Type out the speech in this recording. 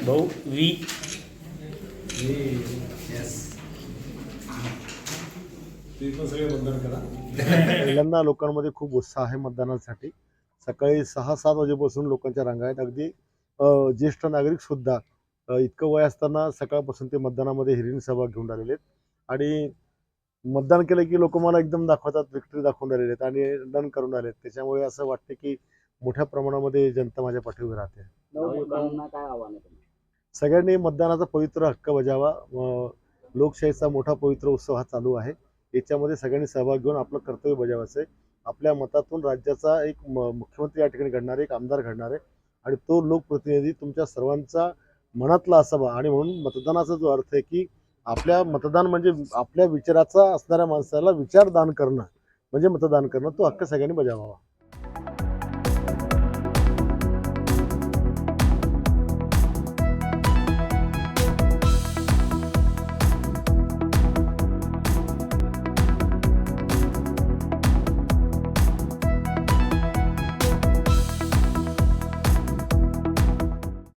भाऊ वी पहिल्यांदा लोकांमध्ये खूप उत्साह आहे मतदानासाठी. सकाळी 6-7 वाजेपासून लोकांच्या रांगा आहेत. अगदी ज्येष्ठ नागरिक सुद्धा इतकं वय असताना सकाळपासून ते मतदानामध्ये हिरिणी सहभाग घेऊन राहिलेले आहेत. आणि मतदान केलं की लोक मला एकदम दाखवतात, विक्ट्री दाखवून राहिलेले आहेत आणि डन करून राहिले आहेत. त्याच्यामुळे असं वाटते की मोठ्या प्रमाणामध्ये जनता माझ्या पाठीवर राहते. काय आव्हान आहे? सगळ्यांनी मतदानाचा पवित्र हक्क बजावा. लोकशाहीचा मोठा पवित्र उत्सव हा चालू आहे. याच्यामध्ये सगळ्यांनी सहभाग घेऊन आपलं कर्तव्य बजावायचं आहे. आपल्या मतातून राज्याचा एक मुख्यमंत्री या ठिकाणी घडणार आहे, एक आमदार घडणार आहे आणि तो लोकप्रतिनिधी तुमच्या सर्वांचा मनातला असावा. आणि म्हणून मतदानाचा जो अर्थ आहे की आपल्या मतदान म्हणजे आपल्या विचाराचा असणाऱ्या माणसाला विचारदान करणं म्हणजे मतदान करणं. तो हक्क सगळ्यांनी बजावावा.